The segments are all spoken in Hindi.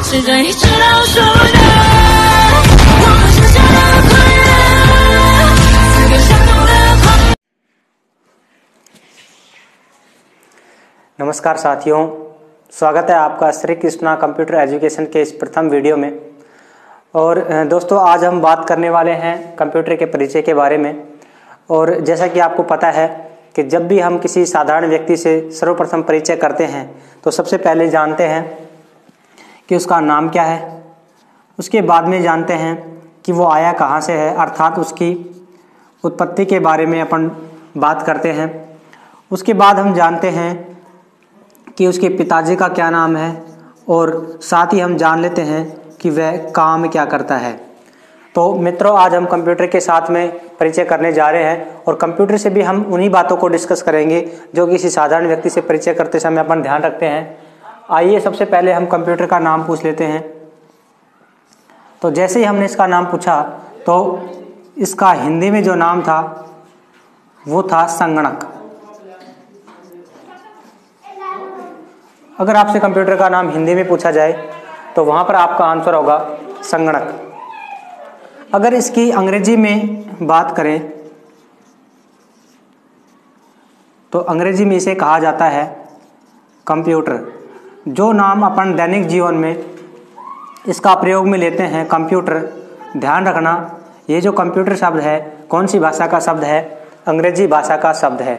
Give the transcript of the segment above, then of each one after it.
是这一直老说的，我们是这样快乐，四个相同的朋友。 नमस्कार साथियों, स्वागत है आपका श्री कृष्णा कंप्यूटर एजुकेशन के इस प्रथम वीडियो में। और दोस्तों, आज हम बात करने वाले हैं कंप्यूटर के परिचय के बारे में। और जैसा कि आपको पता है कि जब भी हम किसी साधारण व्यक्ति से सर्वप्रथम परिचय करते हैं तो सबसे पहले जानते हैं कि उसका नाम क्या है। उसके बाद में जानते हैं कि वो आया कहाँ से है, अर्थात उसकी उत्पत्ति के बारे में अपन बात करते हैं। उसके बाद हम जानते हैं कि उसके पिताजी का क्या नाम है और साथ ही हम जान लेते हैं कि वह काम क्या करता है। तो मित्रों, आज हम कंप्यूटर के साथ में परिचय करने जा रहे हैं और कंप्यूटर से भी हम उन्हीं बातों को डिस्कस करेंगे जो किसी साधारण व्यक्ति से परिचय करते समय अपन ध्यान रखते हैं। आइए सबसे पहले हम कंप्यूटर का नाम पूछ लेते हैं। तो जैसे ही हमने इसका नाम पूछा तो इसका हिंदी में जो नाम था वो था संगणक। अगर आपसे कंप्यूटर का नाम हिंदी में पूछा जाए तो वहाँ पर आपका आंसर होगा संगणक। अगर इसकी अंग्रेजी में बात करें तो अंग्रेजी में इसे कहा जाता है कंप्यूटर। जो नाम अपन दैनिक जीवन में इसका प्रयोग में लेते हैं कंप्यूटर, ध्यान रखना ये जो कंप्यूटर शब्द है कौन सी भाषा का शब्द है? अंग्रेजी भाषा का शब्द है।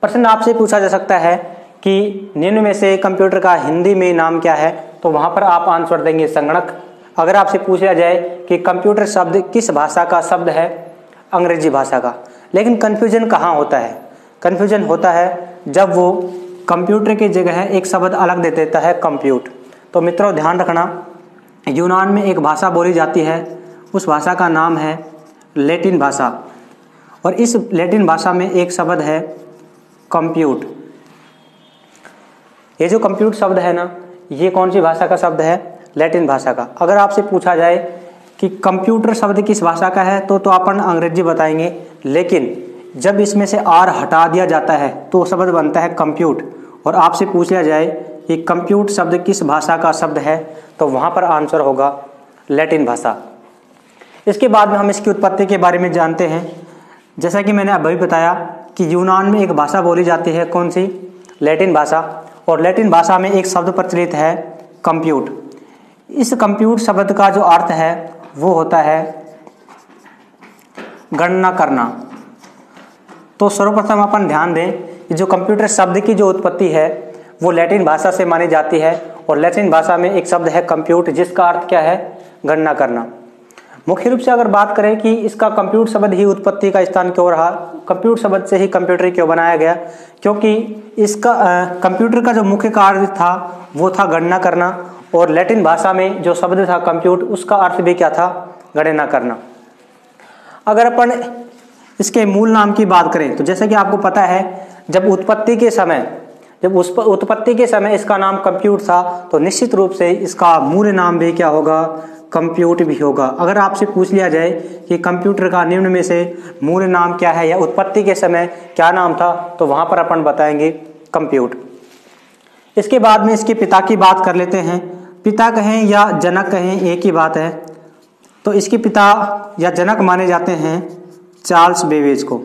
प्रश्न आपसे पूछा जा सकता है कि निम्न में से कंप्यूटर का हिंदी में नाम क्या है, तो वहाँ पर आप आंसर देंगे संगणक। अगर आपसे पूछा जाए कि कंप्यूटर शब्द किस भाषा का शब्द है? अंग्रेजी भाषा का। लेकिन कन्फ्यूजन कहाँ होता है? कन्फ्यूजन होता है जब वो कंप्यूटर की जगह एक शब्द अलग दे देता है, कंप्यूट। तो मित्रों ध्यान रखना, यूनान में एक भाषा बोली जाती है, उस भाषा का नाम है लैटिन भाषा। और इस लैटिन भाषा में एक शब्द है कंप्यूट। ये जो कंप्यूट शब्द है ना, ये कौन सी भाषा का शब्द है? लैटिन भाषा का। अगर आपसे पूछा जाए कि कंप्यूटर शब्द किस भाषा का है तो अपन अंग्रेजी बताएंगे, लेकिन जब इसमें से आर हटा दिया जाता है तो शब्द बनता है कंप्यूट। और आपसे पूछ लिया जाए कि कंप्यूट शब्द किस भाषा का शब्द है तो वहाँ पर आंसर होगा लैटिन भाषा। इसके बाद में हम इसकी उत्पत्ति के बारे में जानते हैं। जैसा कि मैंने अभी बताया कि यूनान में एक भाषा बोली जाती है, कौन सी? लैटिन भाषा। और लैटिन भाषा में एक शब्द प्रचलित है कंप्यूट। इस कंप्यूट शब्द का जो अर्थ है वो होता है गणना करना। तो सर्वप्रथम अपन ध्यान दें कि जो कंप्यूटर शब्द की जो उत्पत्ति है वो लैटिन भाषा से मानी जाती है। और लैटिन भाषा में एक शब्द है कंप्यूट, जिसका अर्थ क्या है? गणना करना। मुख्य रूप से अगर बात करें कि इसका कंप्यूट शब्द ही उत्पत्ति का स्थान क्यों रहा, कंप्यूट शब्द से ही कंप्यूटर क्यों बनाया गया, क्योंकि इसका कंप्यूटर का जो मुख्य कार्य था वो था गणना करना। और लैटिन भाषा में जो शब्द था कंप्यूट, उसका अर्थ भी क्या था? गणना करना। अगर अपन इसके मूल नाम की बात करें तो जैसे कि आपको पता है जब उत्पत्ति के समय इसका नाम कंप्यूट था तो निश्चित रूप से इसका मूल नाम भी क्या होगा? कंप्यूट भी होगा। अगर आपसे पूछ लिया जाए कि कंप्यूटर का निम्न में से मूल नाम क्या है या उत्पत्ति के समय क्या नाम था तो वहां पर अपन बताएंगे कंप्यूट। इसके बाद में इसके पिता की बात कर लेते हैं। पिता कहें या जनक कहें एक ही बात है। तो इसके पिता या जनक माने जाते हैं चार्ल्स बेबेज को।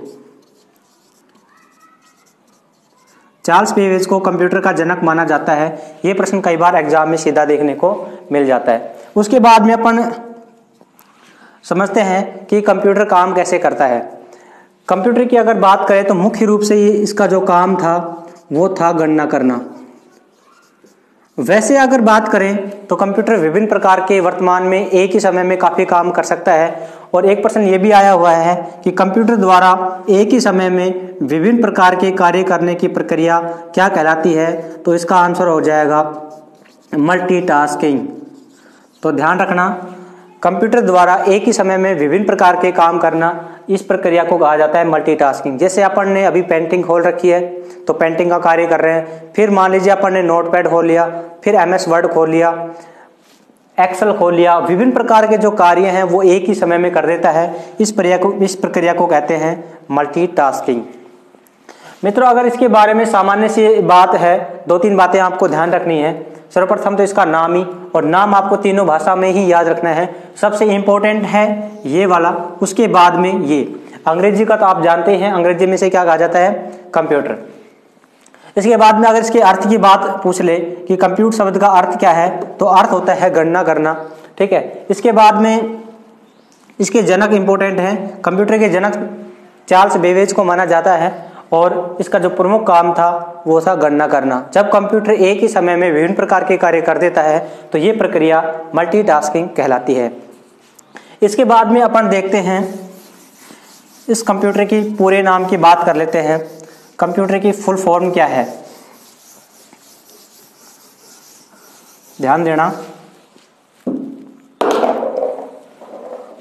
चार्ल्स बेबेज को कंप्यूटर का जनक माना जाता है। ये प्रश्न कई बार एग्जाम में सीधा देखने को मिल जाता है। उसके बाद में अपन समझते हैं कि कंप्यूटर काम कैसे करता है। कंप्यूटर की अगर बात करें तो मुख्य रूप से ये इसका जो काम था वो था गणना करना। वैसे अगर बात करें तो कंप्यूटर विभिन्न प्रकार के वर्तमान में एक ही समय में काफ़ी काम कर सकता है। और एक प्रश्न ये भी आया हुआ है कि कंप्यूटर द्वारा एक ही समय में विभिन्न प्रकार के कार्य करने की प्रक्रिया क्या कहलाती है, तो इसका आंसर हो जाएगा मल्टीटास्किंग। तो ध्यान रखना, कंप्यूटर द्वारा एक ही समय में विभिन्न प्रकार के काम करना, इस प्रक्रिया को कहा जाता है मल्टीटास्किंग। जैसे अपन ने अभी पेंटिंग खोल रखी है तो पेंटिंग का कार्य कर रहे हैं, फिर मान लीजिए अपन ने नोटपैड खोल लिया, फिर MS वर्ड खोल लिया, एक्सेल खोल लिया, विभिन्न प्रकार के जो कार्य हैं वो एक ही समय में कर देता है। इस प्रक्रिया को कहते हैं मल्टीटास्किंग। मित्रों, अगर इसके बारे में सामान्य सी बात है, दो तीन बातें आपको ध्यान रखनी है। सर्वप्रथम तो इसका नाम ही, और नाम आपको तीनों भाषा में ही याद रखना है। सबसे इम्पोर्टेंट है ये वाला, उसके बाद में ये अंग्रेजी का तो आप जानते हैं, अंग्रेजी में से क्या कहा जाता है, कंप्यूटर। इसके बाद में अगर इसके अर्थ की बात पूछ ले कि कंप्यूट शब्द का अर्थ क्या है, तो अर्थ होता है गणना करना, ठीक है। इसके बाद में इसके जनक इंपॉर्टेंट हैं। कंप्यूटर के जनक चार्ल्स बेबेज को माना जाता है, और इसका जो प्रमुख काम था वो था गणना करना। जब कंप्यूटर एक ही समय में विभिन्न प्रकार के कार्य कर देता है तो ये प्रक्रिया मल्टीटास्किंग कहलाती है। इसके बाद में अपन देखते हैं इस कंप्यूटर की पूरे नाम की बात कर लेते हैं। कंप्यूटर की फुल फॉर्म क्या है, ध्यान देना।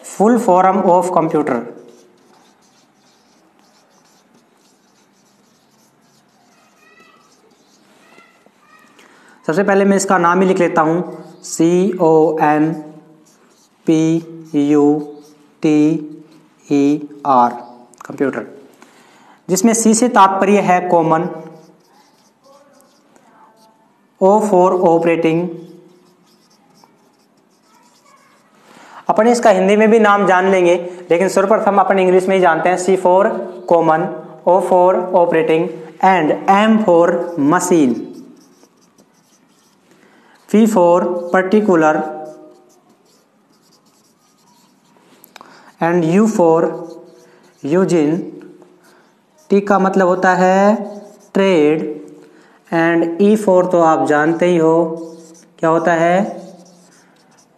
फुल फॉर्म ऑफ कंप्यूटर, सबसे पहले मैं इसका नाम ही लिख लेता हूं, COMPUTER, कंप्यूटर, जिसमें C से तात्पर्य है कॉमन, O फॉर ऑपरेटिंग। अपन इसका हिंदी में भी नाम जान लेंगे, लेकिन सर्वप्रथम अपन इंग्लिश में ही जानते हैं। C for common, O for operating and M for machine, P for particular and U for using. T का मतलब होता है ट्रेड, एंड E फॉर तो आप जानते ही हो क्या होता है,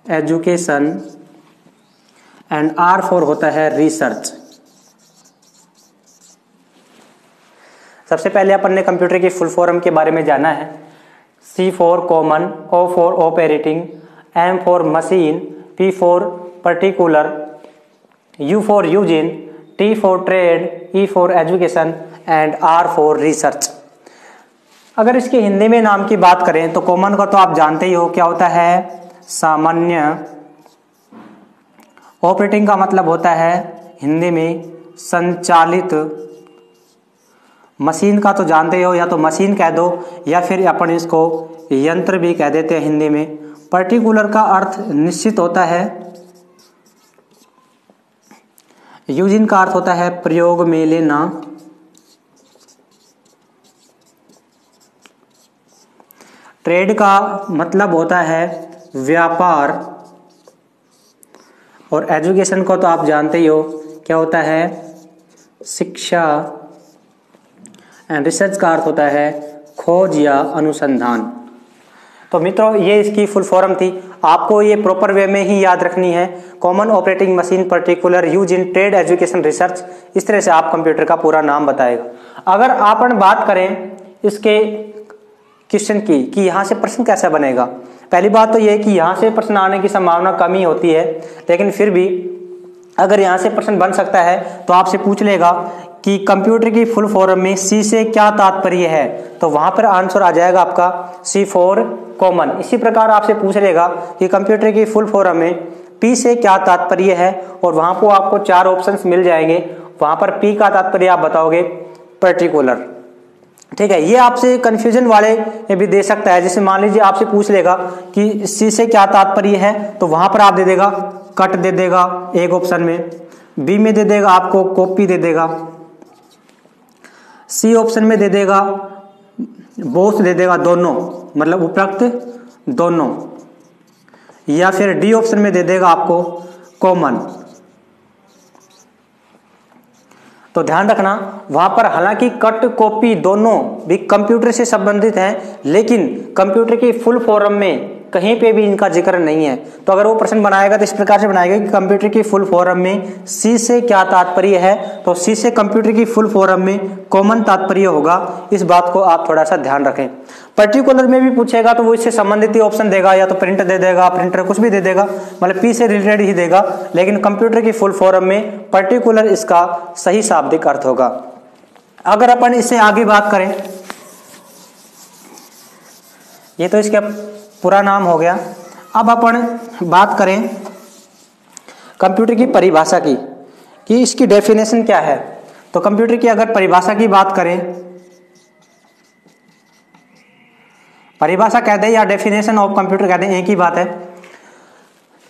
एजुकेशन, एंड R फॉर होता है रिसर्च। सबसे पहले अपन ने कंप्यूटर की फुल फॉर्म के बारे में जाना है। C for common, O for operating, M for machine, P for particular, U for using, T for trade, E for education and R for research. अगर इसके हिंदी में नाम की बात करें तो कॉमन का तो आप जानते ही हो क्या होता है, सामान्य। ऑपरेटिंग का मतलब होता है हिंदी में संचालित। मशीन का तो जानते ही हो, या तो मशीन कह दो या फिर अपन इसको यंत्र भी कह देते हैं हिंदी में। पर्टिकुलर का अर्थ निश्चित होता है। यूजिन का अर्थ होता है प्रयोग में लेना। ट्रेड का मतलब होता है व्यापार, और एजुकेशन को तो आप जानते ही हो क्या होता है, शिक्षा, एंड रिसर्च का अर्थ होता है खोज या अनुसंधान। तो मित्रों ये इसकी फुल फॉर्म थी, आपको ये प्रॉपर वे में ही याद रखनी है। Common, operating machine, particular, use in, trade, education, research, इस तरह से आप कंप्यूटर का पूरा नाम बताएगा। अगर अपन बात करें इसके क्वेश्चन की कि यहाँ से प्रश्न कैसा बनेगा, पहली बात तो ये कि यहाँ से प्रश्न आने की संभावना कम ही होती है, लेकिन फिर भी अगर यहाँ से प्रश्न बन सकता है तो आपसे पूछ लेगा कि कंप्यूटर की फुल फॉर्म में C से क्या तात्पर्य है, तो वहां पर आंसर आ जाएगा आपका C फॉर कॉमन। इसी प्रकार आपसे पूछ लेगा कि कंप्यूटर की फुल फॉर्म में P से क्या तात्पर्य है, और वहां पर आपको 4 ऑप्शंस मिल जाएंगे। वहां पर P का तात्पर्य आप बताओगे पर्टिकुलर, ठीक है। ये आपसे कंफ्यूजन वाले भी दे सकता है, जैसे मान लीजिए आपसे पूछ लेगा कि C से क्या तात्पर्य है, तो वहां पर आप दे देगा कट दे देगा एक ऑप्शन में, B में दे देगा आपको कॉपी दे देगा, C ऑप्शन में दे देगा बोथ दे देगा दोनों, मतलब उपरोक्त दोनों, या फिर D ऑप्शन में दे देगा आपको कॉमन। तो ध्यान रखना वहां पर हालांकि कट कॉपी दोनों भी कंप्यूटर से संबंधित हैं, लेकिन कंप्यूटर की फुल फॉर्म में कहीं पे भी इनका जिक्र नहीं है। तो अगर वो प्रश्न बनाएगा तो इस प्रकार से बनाएगा कि कंप्यूटर की फुल फॉर्म में C से क्या तात्पर्य है, तो C से कंप्यूटर की फुल फॉर्म में कॉमन तात्पर्य होगा। इस बात को आप थोड़ा सा ध्यान रखें। पर्टिकुलर में भी पूछेगा तो वो इससे संबंधित ही ऑप्शन देगा, या तो प्रिंट दे देगा, प्रिंटर कुछ भी दे देगा, मतलब P से रिलेटेड ही देगा, लेकिन कंप्यूटर की फुल फॉर्म में पर्टिकुलर इसका सही शाब्दिक अर्थ होगा। अगर अपन इससे आगे बात करें, ये तो इसका पूरा नाम हो गया। अब अपन बात करें कंप्यूटर की परिभाषा की कि इसकी डेफिनेशन क्या है। तो कंप्यूटर की अगर परिभाषा की बात करें परिभाषा कह दें या डेफिनेशन ऑफ कंप्यूटर कह दें, एक ही बात है।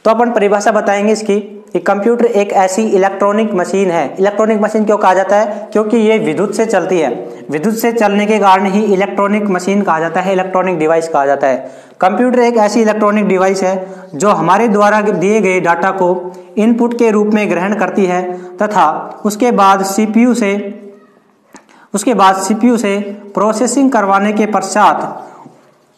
तो अपन परिभाषा बताएंगे इसकी कि कंप्यूटर एक ऐसी इलेक्ट्रॉनिक मशीन है। इलेक्ट्रॉनिक मशीन क्यों कहा जाता है? क्योंकि ये विद्युत से चलती है। विद्युत से चलने के कारण ही इलेक्ट्रॉनिक मशीन कहा जाता है, इलेक्ट्रॉनिक डिवाइस कहा जाता है। कंप्यूटर एक ऐसी इलेक्ट्रॉनिक डिवाइस है जो हमारे द्वारा दिए गए डाटा को इनपुट के रूप में ग्रहण करती है तथा उसके बाद सीपीयू से प्रोसेसिंग करवाने के पश्चात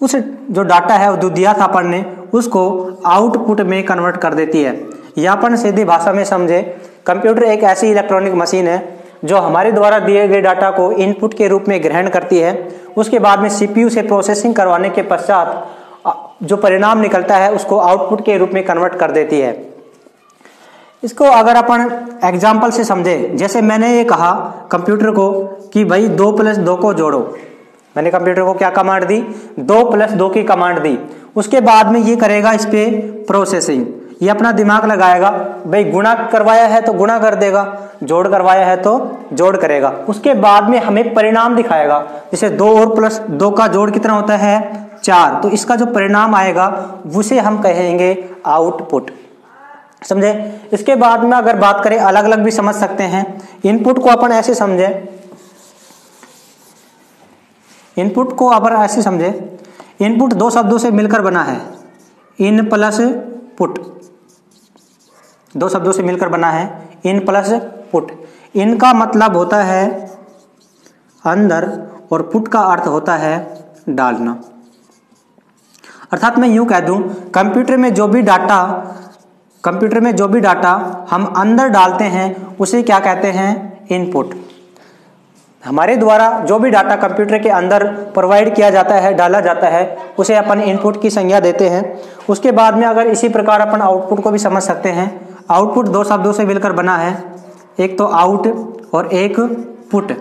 उस जो डाटा है जो दिया था अपन ने उसको आउटपुट में कन्वर्ट कर देती है। या अपन सीधी भाषा में समझे, कंप्यूटर एक ऐसी इलेक्ट्रॉनिक मशीन है जो हमारे द्वारा दिए गए डाटा को इनपुट के रूप में ग्रहण करती है, उसके बाद में सीपीयू से प्रोसेसिंग करवाने के पश्चात जो परिणाम निकलता है उसको आउटपुट के रूप में कन्वर्ट कर देती है। इसको अगर अपन एग्जाम्पल से समझे, जैसे मैंने ये कहा कंप्यूटर को कि भाई 2 + 2 को जोड़ो, मैंने कंप्यूटर को क्या कमांड दी? 2 + 2 की कमांड दी। उसके बाद में ये करेगा इस पे प्रोसेसिंग, ये अपना दिमाग लगाएगा, भाई गुणा करवाया है तो गुणा कर देगा, जोड़ करवाया है तो जोड़ करेगा। उसके बाद में हमें परिणाम दिखाएगा, जैसे 2 और +2 का जोड़ कितना होता है? 4। तो इसका जो परिणाम आएगा उसे हम कहेंगे आउटपुट। समझे? इसके बाद में अगर बात करें, अलग अलग भी समझ सकते हैं। इनपुट को अपन ऐसे समझे, इनपुट को अपन ऐसे समझे, इनपुट 2 शब्दों से मिलकर बना है, इन प्लस पुट। 2 शब्दों से मिलकर बना है, इन प्लस पुट। इन का मतलब होता है अंदर और पुट का अर्थ होता है डालना। अर्थात मैं यूं कह दूं, कंप्यूटर में जो भी डाटा हम अंदर डालते हैं उसे क्या कहते हैं? इनपुट। हमारे द्वारा जो भी डाटा कंप्यूटर के अंदर प्रोवाइड किया जाता है, डाला जाता है, उसे अपन इनपुट की संज्ञा देते हैं। उसके बाद में अगर इसी प्रकार अपन आउटपुट को भी समझ सकते हैं। आउटपुट 2 शब्दों से मिलकर बना है, एक तो आउट और एक पुट,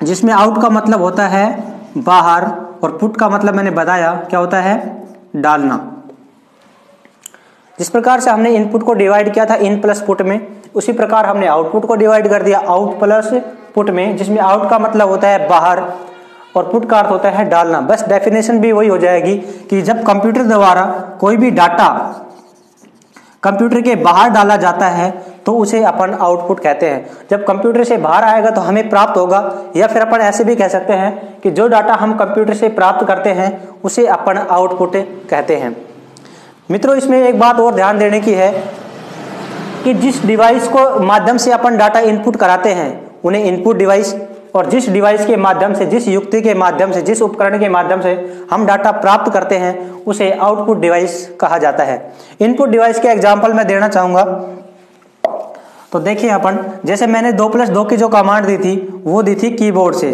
जिसमें आउट का मतलब होता है बाहर और पुट का मतलब मैंने बताया क्या होता है? डालना। जिस प्रकार से हमने इनपुट को डिवाइड किया था इन प्लस पुट में, उसी प्रकार हमने आउटपुट को डिवाइड कर दिया आउट प्लस पुट में, जिसमें आउट का मतलब होता है बाहर और पुट का अर्थ होता है डालना। बस डेफिनेशन भी वही हो जाएगी कि जब कंप्यूटर द्वारा कोई भी डाटा कंप्यूटर के बाहर डाला जाता है तो उसे अपन आउटपुट कहते हैं। जब कंप्यूटर से बाहर आएगा तो हमें प्राप्त होगा, या फिर अपन ऐसे भी कह सकते हैं कि जो डाटा हम कंप्यूटर से प्राप्त करते हैं उसे अपन आउटपुट कहते हैं। मित्रों, इसमें एक बात और ध्यान देने की है कि जिस डिवाइस को माध्यम से अपन डाटा इनपुट कराते हैं उन्हें इनपुट डिवाइस, और जिस डिवाइस के माध्यम से, जिस युक्ति के माध्यम से, जिस उपकरण के माध्यम से हम डाटा प्राप्त करते हैं उसे आउटपुट डिवाइस कहा जाता है। इनपुट डिवाइस के एग्जाम्पल मैं देना चाहूंगा। तो देखिए अपन, जैसे मैंने 2 + 2 की जो कमांड दी थी वो दी थी कीबोर्ड से,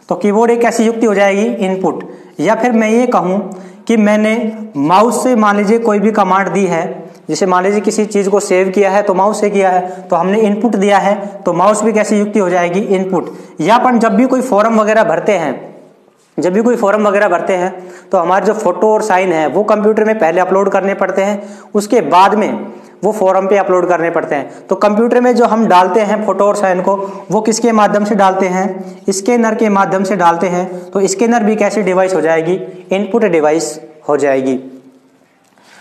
तो कीबोर्ड एक ऐसी युक्ति हो जाएगी इनपुट। या फिर मैं ये कहूं कि मैंने माउस से मान लीजिए कोई भी कमांड दी है, जैसे मान लीजिए किसी चीज को सेव किया है तो माउस से किया है, तो हमने इनपुट दिया है, तो माउस भी कैसी युक्ति हो जाएगी? इनपुट। या अपन जब भी कोई फॉर्म वगैरह भरते हैं, तो हमारे जो फोटो और साइन है वो कंप्यूटर में पहले अपलोड करने पड़ते हैं, उसके बाद में वो फॉर्म पे अपलोड करने पड़ते हैं। तो कंप्यूटर में जो हम डालते हैं फोटो और साइन को, वो किसके माध्यम से डालते हैं? स्कैनर के माध्यम से डालते हैं। तो स्कैनर भी कैसी डिवाइस हो जाएगी? इनपुट डिवाइस हो जाएगी।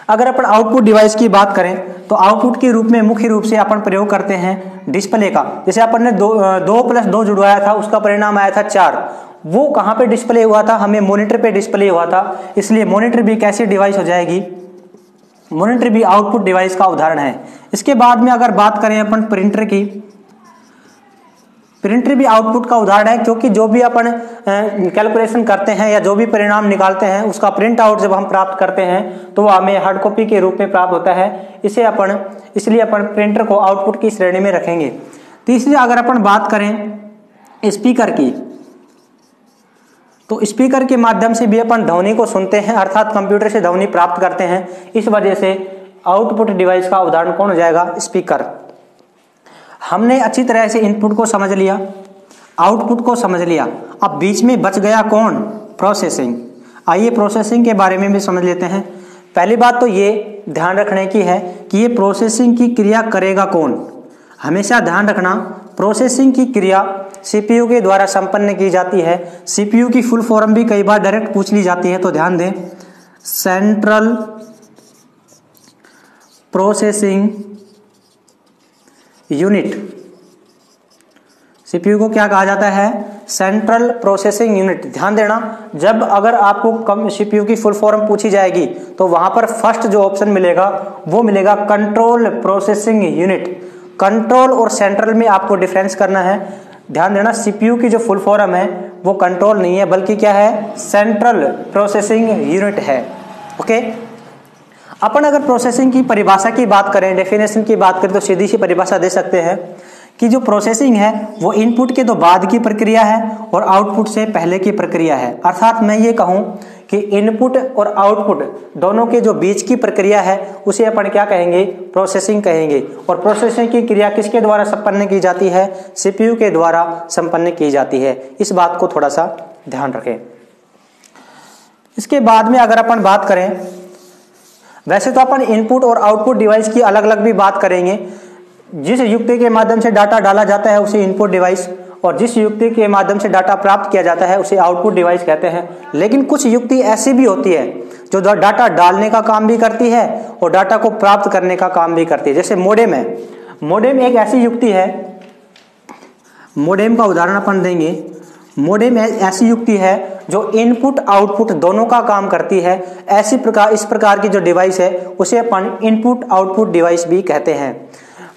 अगर अपन आउटपुट डिवाइस की बात करें तो आउटपुट के रूप में मुख्य रूप से अपन प्रयोग करते हैं डिस्प्ले का। जैसे अपन ने 2 + 2 जुड़वाया था, उसका परिणाम आया था 4। वो कहाँ पे डिस्प्ले हुआ था? हमें मॉनिटर पे डिस्प्ले हुआ था, इसलिए मॉनिटर भी कैसी डिवाइस हो जाएगी? मॉनिटर भी आउटपुट डिवाइस का उदाहरण है। इसके बाद में अगर बात करें अपन प्रिंटर की, प्रिंटर भी आउटपुट का उदाहरण है, क्योंकि जो भी अपन कैलकुलेशन करते हैं या जो भी परिणाम निकालते हैं उसका प्रिंट आउट जब हम प्राप्त करते हैं तो हमें हार्ड कॉपी के रूप में प्राप्त होता है। इसलिए अपन प्रिंटर को आउटपुट की श्रेणी में रखेंगे। तीसरी अगर अपन बात करें स्पीकर की, तो स्पीकर के माध्यम से भी अपन ध्वनि को सुनते हैं, अर्थात कंप्यूटर से ध्वनि प्राप्त करते हैं। इस वजह से आउटपुट डिवाइस का उदाहरण कौन हो जाएगा? स्पीकर। हमने अच्छी तरह से इनपुट को समझ लिया, आउटपुट को समझ लिया, अब बीच में बच गया कौन? प्रोसेसिंग। आइए प्रोसेसिंग के बारे में भी समझ लेते हैं। पहली बात तो ये ध्यान रखने की है कि ये प्रोसेसिंग की क्रिया करेगा कौन। हमेशा ध्यान रखना, प्रोसेसिंग की क्रिया सीपीयू के द्वारा संपन्न की जाती है। सीपीयू की फुल फॉर्म भी कई बार डायरेक्ट पूछ ली जाती है, तो ध्यान दें, सेंट्रल प्रोसेसिंग यूनिट। सीपीयू को क्या कहा जाता है? Central processing unit. ध्यान देना, जब अगर आपको सीपीयू की फुल फॉर्म पूछी जाएगी तो वहां पर फर्स्ट जो ऑप्शन मिलेगा वो मिलेगा कंट्रोल प्रोसेसिंग यूनिट। कंट्रोल और सेंट्रल में आपको डिफरेंस करना है। ध्यान देना, सीपीयू की जो फुल फॉर्म है वो कंट्रोल नहीं है बल्कि क्या है? सेंट्रल प्रोसेसिंग यूनिट है। ओके, अपन अगर प्रोसेसिंग की परिभाषा की बात करें, डेफिनेशन की बात करें, तो सीधी सी परिभाषा दे सकते हैं कि जो प्रोसेसिंग है वो इनपुट के तो बाद की प्रक्रिया है और आउटपुट से पहले की प्रक्रिया है। अर्थात मैं ये कहूं कि इनपुट और आउटपुट दोनों के जो बीच की प्रक्रिया है उसे अपन क्या कहेंगे? प्रोसेसिंग कहेंगे। और प्रोसेसिंग की क्रिया किसके द्वारा संपन्न की जाती है? सीपीयू के द्वारा संपन्न की जाती है। इस बात को थोड़ा सा ध्यान रखें। इसके बाद में अगर अपन बात करें, वैसे तो अपन इनपुट और आउटपुट डिवाइस की अलग अलग भी बात करेंगे। जिस युक्ति के माध्यम से डाटा डाला जाता है उसे इनपुट डिवाइस, और जिस युक्ति के माध्यम से डाटा प्राप्त किया जाता है उसे आउटपुट डिवाइस कहते हैं। लेकिन कुछ युक्ति ऐसी भी होती है जो डाटा डालने का काम भी करती है और डाटा को प्राप्त करने का काम भी करती है। जैसे मोडेम है। मोडेम एक ऐसी युक्ति है, मोडेम का उदाहरण अपन देंगे। मोडेम ऐसी युक्ति है जो इनपुट आउटपुट दोनों का काम करती है। इस प्रकार की जो डिवाइस है उसे अपन इनपुट आउटपुट डिवाइस भी कहते हैं।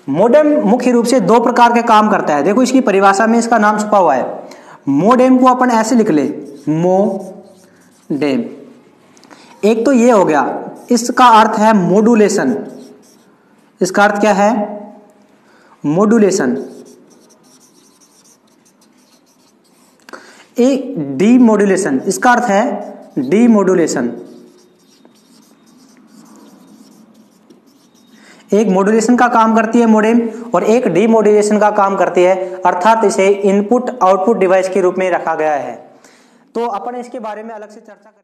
मोडेम मुख्य रूप से दो प्रकार के काम करता है। देखो, इसकी परिभाषा में इसका नाम छुपा हुआ है। मोडेम को अपन ऐसे लिख ले, मोडेम। एक तो ये हो गया, इसका अर्थ है मॉड्यूलेशन। इसका अर्थ क्या है? मॉड्यूलेशन। एक डीमॉड्यूलेशन, इसका अर्थ है डीमॉड्यूलेशन। एक मॉड्यूलेशन का काम करती है मोडेम और एक डीमॉड्यूलेशन का काम करती है, अर्थात इसे इनपुट आउटपुट डिवाइस के रूप में रखा गया है। तो अपन इसके बारे में अलग से चर्चा करेंगे।